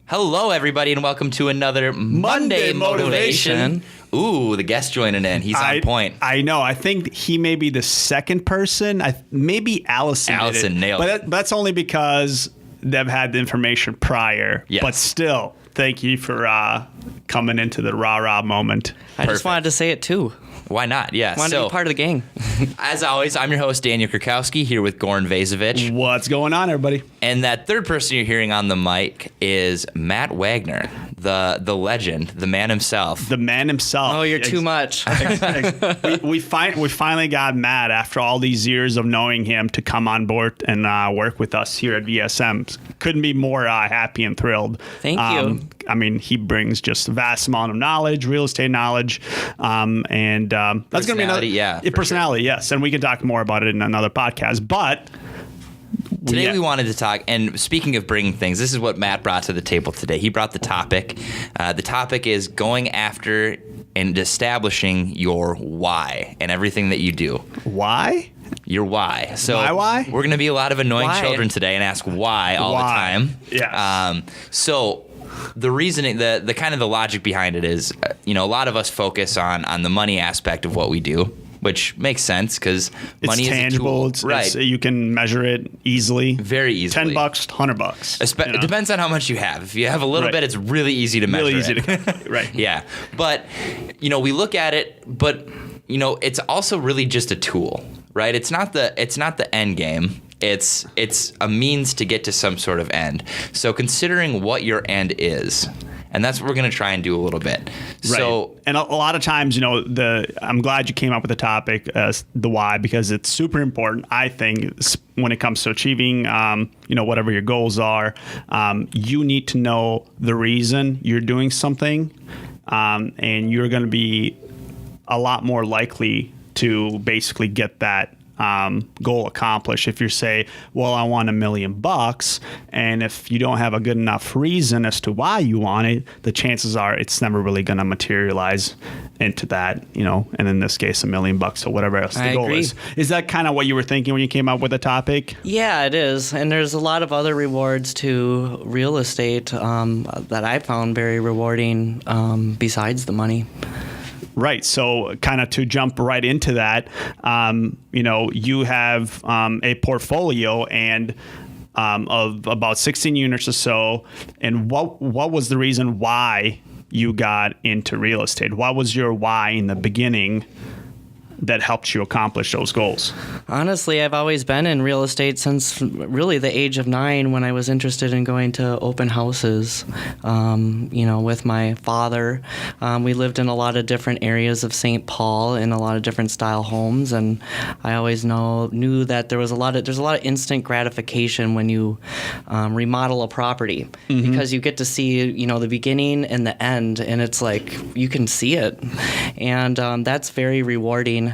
Hello, everybody, and welcome to another Monday Motivation. Ooh, the guest joining in. He's on point. I know. I think he may be the second person. Maybe Allison nailed it. But that's only because they've had the information prior. Yes. But still, thank you for coming into the rah-rah moment. I just wanted to say it, too. Why not? Yeah. Wanted to be part of the gang. As always, I'm your host, Daniel Krakowski, here with Goran Vazovic. What's going on, everybody? And that third person you're hearing on the mic is Matt Wagner, the legend, the man himself. The man himself. Oh, you're too much. we finally got Matt, after all these years of knowing him, to come on board and work with us here at VSM. Couldn't be more happy and thrilled. Thank you. I mean, he brings just a vast amount of knowledge, real estate knowledge, and that's going to be another personality. Sure. Yes, and we can talk more about it in another podcast. But today we wanted to talk, and speaking of bringing things, this is what Matt brought to the table today. He brought the topic. The topic is going after and establishing your why and everything that you do. Why? Your why. So why? We're going to be a lot of annoying children today and ask why all the time. Yes. So the reasoning, the kind of the logic behind it is, a lot of us focus on the money aspect of what we do, which makes sense because money is tangible. A tool. Right. You can measure it easily. Very easily. $10, $100. It depends on how much you have. If you have a little bit, it's really easy to measure. Really easy to right. Yeah. But, we look at it, but, it's also really just a tool, right? It's not the end game. It's a means to get to some sort of end. So considering what your end is, and that's what we're going to try and do a little bit. Right. So, and a lot of times, I'm glad you came up with the topic, the why, because it's super important. I think when it comes to achieving, whatever your goals are, you need to know the reason you're doing something, and you're going to be a lot more likely to basically get that goal accomplished. If you say, well, I want $1 million, and if you don't have a good enough reason as to why you want it, the chances are it's never really going to materialize into that, and in this case, $1 million or whatever else the goal is. Is that kind of what you were thinking when you came up with the topic? Yeah, it is. And there's a lot of other rewards to real estate that I found very rewarding besides the money. Right. So kind of to jump right into that, you have a portfolio and of about 16 units or so. And what was the reason why you got into real estate? What was your why in the beginning that helped you accomplish those goals? Honestly, I've always been in real estate since really the age of 9 when I was interested in going to open houses, with my father. We lived in a lot of different areas of St. Paul in a lot of different style homes, and I always knew that there's a lot of instant gratification when you remodel a property, because you get to see, the beginning and the end, and it's like you can see it, and that's very rewarding.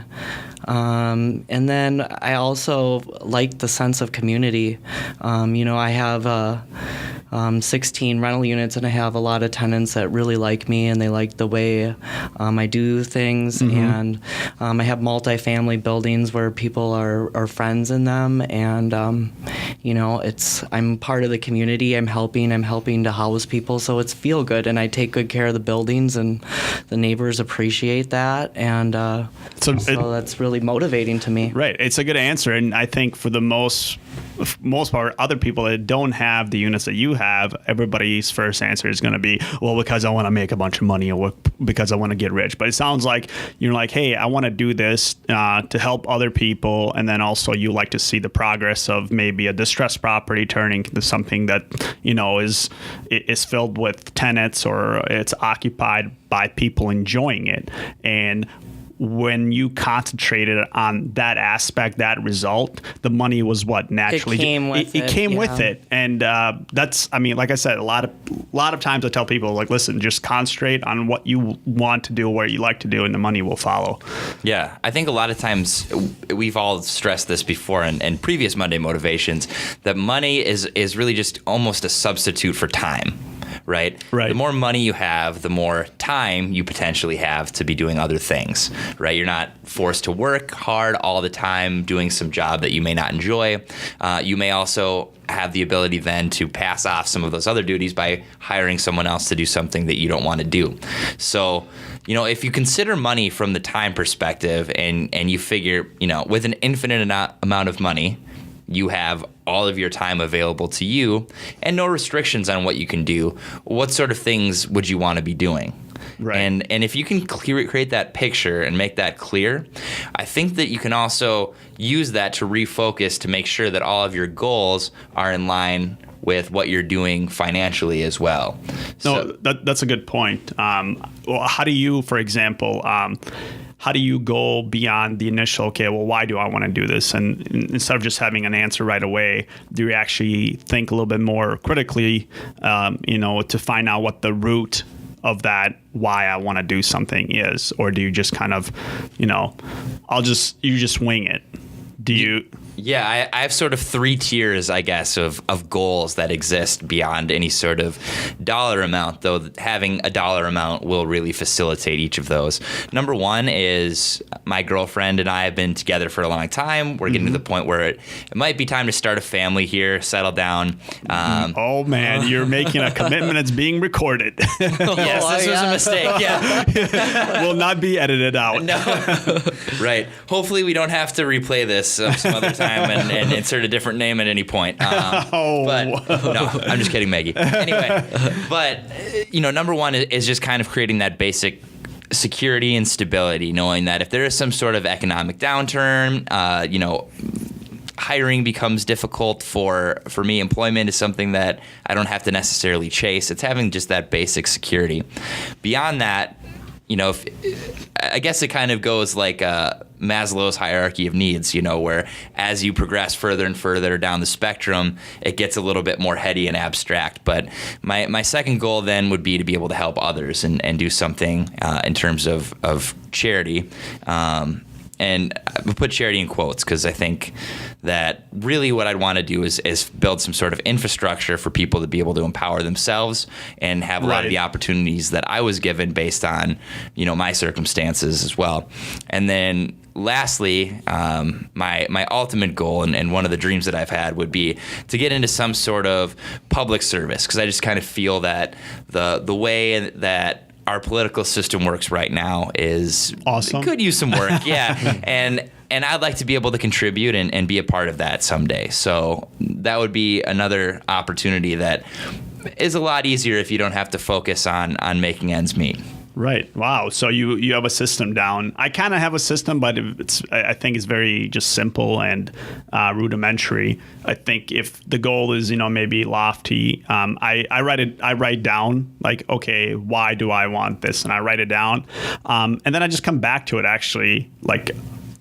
And then I also like the sense of community. I have 16 rental units, and I have a lot of tenants that really like me, and they like the way I do things. And I have multifamily buildings where people are friends in them, and I'm part of the community. I'm helping to house people, so it's feel good, and I take good care of the buildings, and the neighbors appreciate that, and so that's really motivating to me. Right. It's a good answer. And I think for the most part, other people that don't have the units that you have, everybody's first answer is going to be, well, because I want to make a bunch of money, or because I want to get rich. But it sounds like you're like, hey, I want to do this to help other people. And then also you like to see the progress of maybe a distressed property turning into something that, is filled with tenants, or it's occupied by people enjoying it. And when you concentrated on that aspect, that result, the money was what naturally it came with it. And that's, I mean, like I said, a lot of times I tell people, like, listen, just concentrate on what you want to do, where you like to do, and the money will follow. Yeah, I think a lot of times we've all stressed this before in previous Monday motivations, that money is really just almost a substitute for time. Right? The more money you have, the more time you potentially have to be doing other things, right? You're not forced to work hard all the time doing some job that you may not enjoy. You may also have the ability then to pass off some of those other duties by hiring someone else to do something that you don't want to do. So, if you consider money from the time perspective and you figure, with an infinite amount of money, you have all of your time available to you and no restrictions on what you can do. What sort of things would you want to be doing? Right. And if you can create that picture and make that clear, I think that you can also use that to refocus to make sure that all of your goals are in line with what you're doing financially as well. No, that's a good point. Well, how do you, for example, how do you go beyond the initial, okay, well, why do I want to do this? And instead of just having an answer right away, do you actually think a little bit more critically, to find out what the root of that why I want to do something is? Or do you just kind of, you just wing it? Do you... Yeah, I have sort of 3 tiers, I guess, of goals that exist beyond any sort of dollar amount, though having a dollar amount will really facilitate each of those. Number 1 is my girlfriend and I have been together for a long time. We're getting to the point where it might be time to start a family here, settle down. Oh, man, you're making a commitment. It's being recorded. Yes, this was a mistake. Yeah. Will not be edited out. No. Right. Hopefully we don't have to replay this some other time and insert a different name at any point. But no, I'm just kidding, Maggie. Anyway, but number 1 is just kind of creating that basic security and stability, knowing that if there is some sort of economic downturn, hiring becomes difficult for me. Employment is something that I don't have to necessarily chase. It's having just that basic security. Beyond that, I guess it kind of goes like Maslow's hierarchy of needs, where as you progress further and further down the spectrum, it gets a little bit more heady and abstract. But my second goal then would be to be able to help others and do something in terms of charity. And I put charity in quotes because I think that really what I'd want to do is build some sort of infrastructure for people to be able to empower themselves and have a lot of the opportunities that I was given based on, my circumstances as well. And then lastly, my ultimate goal and one of the dreams that I've had would be to get into some sort of public service, because I just kind of feel that the way that our political system works right now is awesome. Could use some work, yeah. and I'd like to be able to contribute and be a part of that someday. So that would be another opportunity that is a lot easier if you don't have to focus on making ends meet. Right. Wow. So you have a system down. I kind of have a system, but I think it's very just simple and rudimentary. I think if the goal is, maybe lofty, I write down like, okay, why do I want this? And I write it down. And then I just come back to it actually like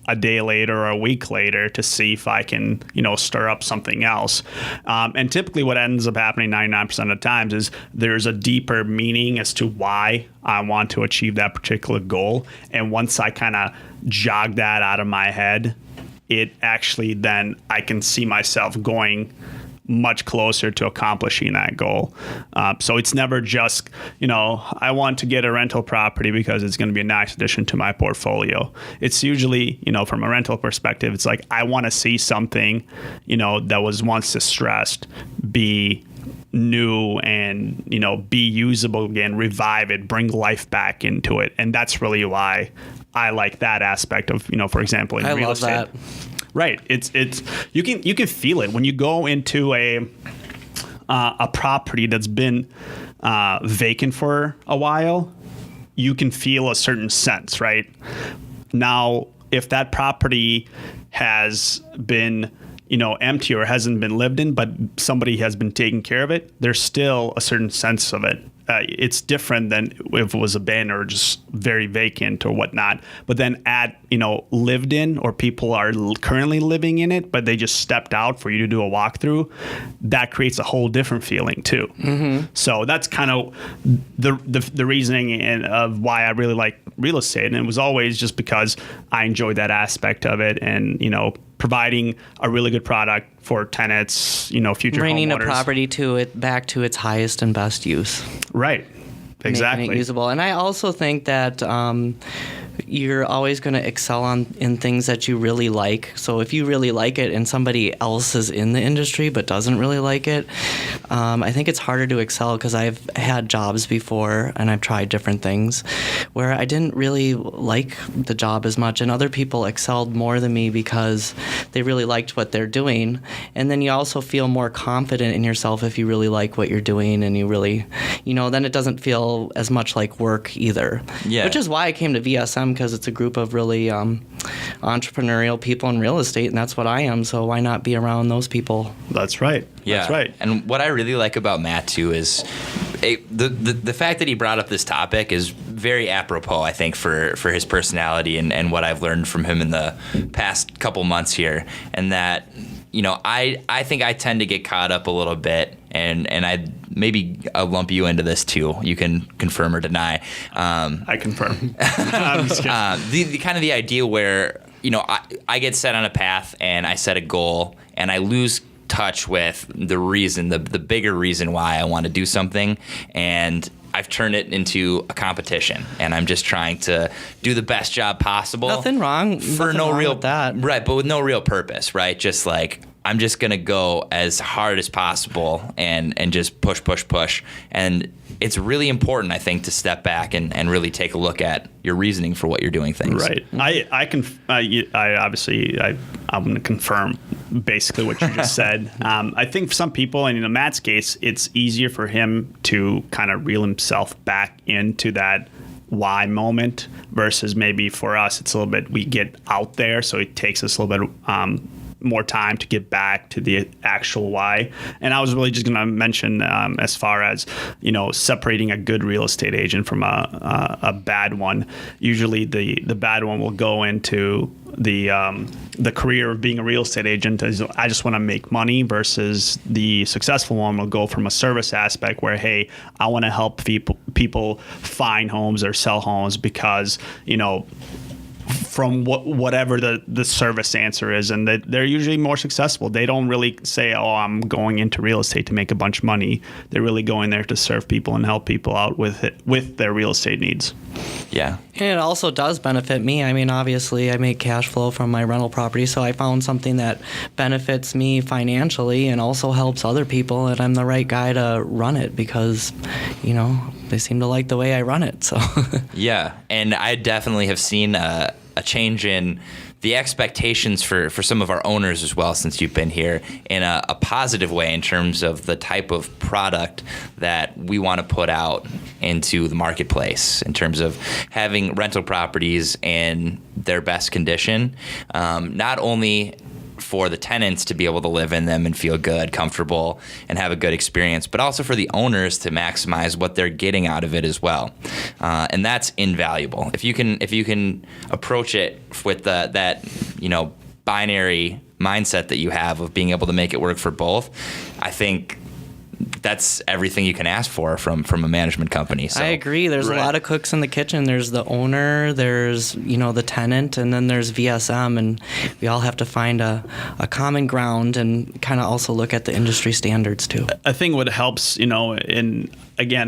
a day later or a week later to see if I can, stir up something else. And typically what ends up happening 99% of the times is there's a deeper meaning as to why I want to achieve that particular goal. And once I kind of jog that out of my head, it actually then I can see myself going much closer to accomplishing that goal. So it's never just, I want to get a rental property because it's going to be a nice addition to my portfolio. It's usually, from a rental perspective, it's like I want to see something, that was once distressed be new and, be usable again, revive it, bring life back into it. And that's really why I like that aspect of, for example, in real estate. I love that. Right. It's you can feel it when you go into a property that's been vacant for a while. You can feel a certain sense, right? Now, if that property has been empty or hasn't been lived in, but somebody has been taking care of it, there's still a certain sense of it. it's different than if it was abandoned or just very vacant or whatnot. But then add, lived in, or people are currently living in it, but they just stepped out for you to do a walkthrough. That creates a whole different feeling too. Mm-hmm. So that's kind of the reasoning of why I really like real estate. And it was always just because I enjoyed that aspect of it, and providing a really good product for tenants, future bringing homeowners. a property back to its highest and best use. Right. Exactly. Making it usable. And I also think that you're always going to excel in things that you really like. So if you really like it and somebody else is in the industry but doesn't really like it, I think it's harder to excel, because I've had jobs before and I've tried different things where I didn't really like the job as much, and other people excelled more than me because they really liked what they're doing. And then you also feel more confident in yourself if you really like what you're doing, and you really, then it doesn't feel as much like work either. Yeah. Which is why I came to VSM, because it's a group of really entrepreneurial people in real estate, and that's what I am. So why not be around those people? That's right. Yeah. That's right. And what I really like about Matt too is the fact that he brought up this topic is very apropos, I think, for his personality and what I've learned from him in the past couple months here. And that, I think I tend to get caught up a little bit, and I'll lump you into this too. You can confirm or deny. I confirm. I'm just kidding. The kind of the idea where, I get set on a path and I set a goal and I lose touch with the bigger reason why I want to do something, and I've turned it into a competition, and I'm just trying to do the best job possible. Nothing wrong with that. Right, but with no real purpose, right? Just like, I'm just gonna go as hard as possible and just push. And it's really important, I think, to step back and really take a look at your reasoning for what you're doing things. Right. I'm going to confirm basically what you just said. I think for some people, and in Matt's case, it's easier for him to kind of reel himself back into that why moment, versus maybe for us, it's a little bit, we get out there, so it takes us a little bit more time to get back to the actual why. And I was really just going to mention, as far as, separating a good real estate agent from a bad one. Usually the bad one will go into the career of being a real estate agent as I just want to make money, versus the successful one will go from a service aspect where, hey, I want to help people find homes or sell homes, because, from whatever the service answer is, and they're usually more successful. They don't really say, oh, I'm going into real estate to make a bunch of money. They're really going there to serve people and help people out with their real estate needs. Yeah. And it also does benefit me. I mean, obviously, I make cash flow from my rental property, so I found something that benefits me financially and also helps other people, and I'm the right guy to run it because, they seem to like the way I run it. So Yeah, and I definitely have seen a change in the expectations for some of our owners as well since you've been here, in a positive way, in terms of the type of product that we want to put out into the marketplace, in terms of having rental properties in their best condition, not only for the tenants to be able to live in them and feel good, comfortable, and have a good experience, but also for the owners to maximize what they're getting out of it as well. And that's invaluable. If you can approach it with that binary mindset that you have of being able to make it work for both, I think that's everything you can ask for from a management company. So, I agree. There's a lot of cooks in the kitchen. There's the owner, there's, the tenant, and then there's VSM, and we all have to find a common ground and kind of also look at the industry standards too. I think what helps, again,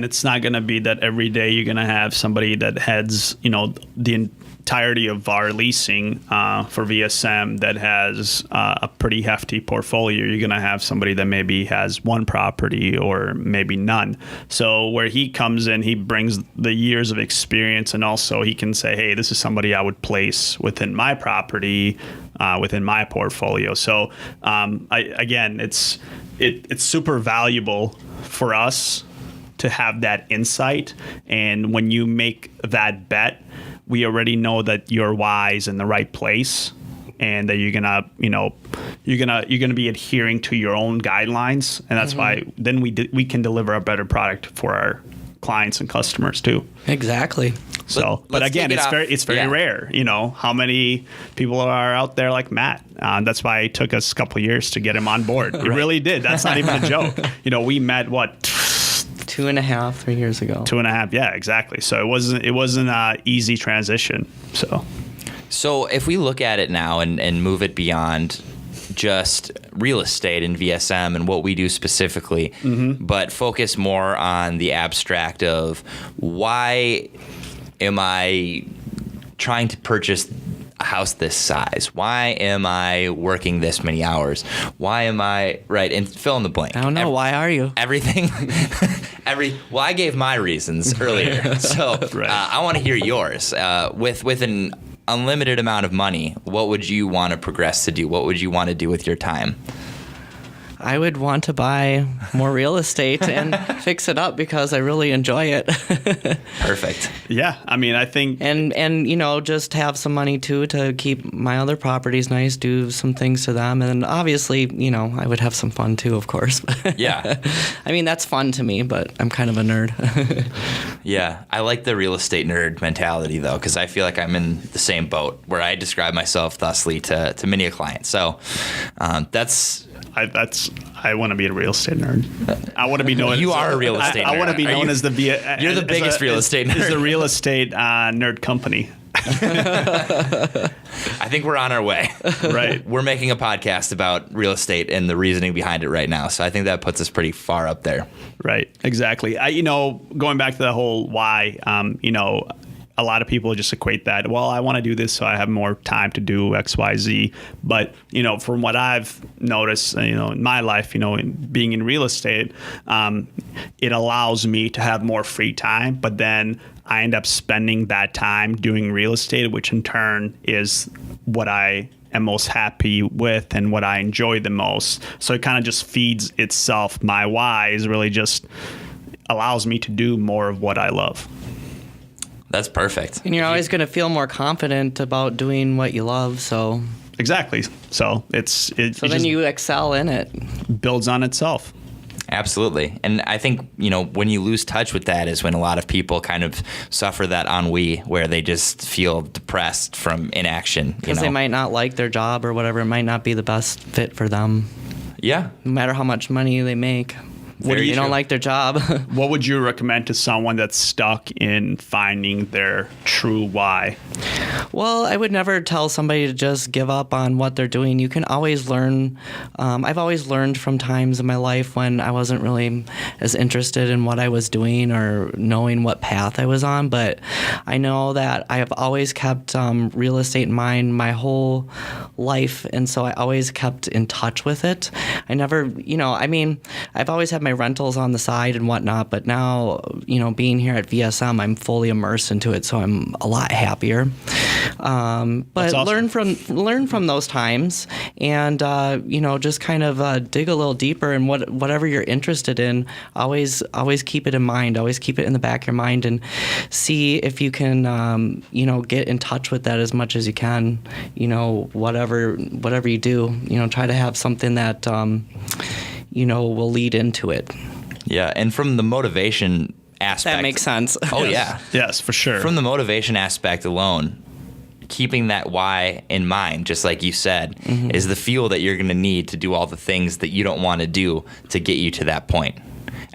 it's not going to be that every day you're going to have somebody that heads, the entirety of our leasing for VSM that has a pretty hefty portfolio. You're going to have somebody that maybe has one property or maybe none. So where he comes in, he brings the years of experience, and also he can say, hey, this is somebody I would place within my property, within my portfolio. So it's super valuable for us to have that insight. And when you make that bet, we already know that your why is in the right place, and that you're gonna be adhering to your own guidelines, and that's why then we can deliver a better product for our clients and customers too. Exactly. So, but let's again, take it it's very yeah. rare. You know, how many people are out there like Matt? That's why it took us a couple of years to get him on board. It really did. That's not even a joke. You know, we met 2.5, 3 years ago. 2.5. Yeah, exactly. So it wasn't an easy transition. So if we look at it now and move it beyond just real estate and VSM and what we do specifically, but focus more on the abstract of why am I trying to purchase a house this size? Why am I working this many hours? Why am I, right, and fill in the blank. I don't know. Why are you? Everything. Well, I gave my reasons earlier. So Right. I want to hear yours. With an unlimited amount of money, what would you want to progress to do? What would you want to do with your time? I would want to buy more real estate and fix it up because I really enjoy it. Perfect. Yeah, I mean, I think And you know, just have some money too to keep my other properties nice, do some things to them, and obviously, you know, I would have some fun too, of course. Yeah. I mean, that's fun to me, but I'm kind of a nerd. Yeah. I like the real estate nerd mentality, though, because I feel like I'm in the same boat where I describe myself thusly to many a client. So that's... I want to be a real estate nerd. I want to be known. You are a real estate nerd. I want to be known as the You're the biggest real estate nerd. As the real estate nerd company. I think we're on our way. Right. We're making a podcast about real estate and the reasoning behind it right now. So I think that puts us pretty far up there. Right. Exactly. Going back to the whole why, a lot of people just equate that, well, I want to do this so I have more time to do X, Y, Z. But, from what I've noticed, in my life, being in real estate, it allows me to have more free time. But then I end up spending that time doing real estate, which in turn is what I am most happy with and what I enjoy the most. So it kind of just feeds itself. My why is really just allows me to do more of what I love. That's perfect. And you're always going to feel more confident about doing what you love, so... Exactly. So then you excel in it. Builds on itself. Absolutely. And I think, when you lose touch with that is when a lot of people kind of suffer that ennui where they just feel depressed from inaction. Because they might not like their job or whatever. It might not be the best fit for them. Yeah. No matter how much money they make. Very you don't true. like their job. What would you recommend to someone that's stuck in finding their true why? Well, I would never tell somebody to just give up on what they're doing. You can always learn. I've always learned from times in my life when I wasn't really as interested in what I was doing or knowing what path I was on. But I know that I have always kept real estate in mind my whole life. And so I always kept in touch with it. I never, I've always had my rentals on the side and whatnot, but now, being here at VSM, I'm fully immersed into it, so I'm a lot happier. But awesome. learn from those times, and just kind of dig a little deeper in whatever you're interested in. Always keep it in mind. Always keep it in the back of your mind, and see if you can get in touch with that as much as you can. Whatever you do, try to have something that will lead into it. Yeah. And from the motivation aspect. That makes sense. Oh, yeah. Yes, for sure. From the motivation aspect alone, keeping that why in mind, just like you said, is the fuel that you're going to need to do all the things that you don't want to do to get you to that point.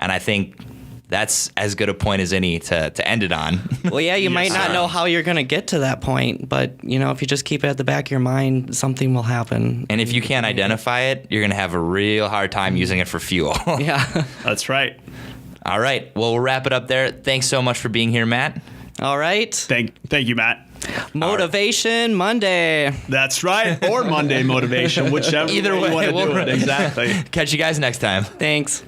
And I think that's as good a point as any to end it on. Well, yeah, you might not know how you're going to get to that point, but, if you just keep it at the back of your mind, something will happen. And if you can't identify it, you're going to have a real hard time using it for fuel. Yeah. That's right. All right. Well, we'll wrap it up there. Thanks so much for being here, Matt. All right. Thank you, Matt. Motivation Monday. That's right. Or Monday motivation, whichever Either way, you want to we'll do it. Exactly. Catch you guys next time. Thanks.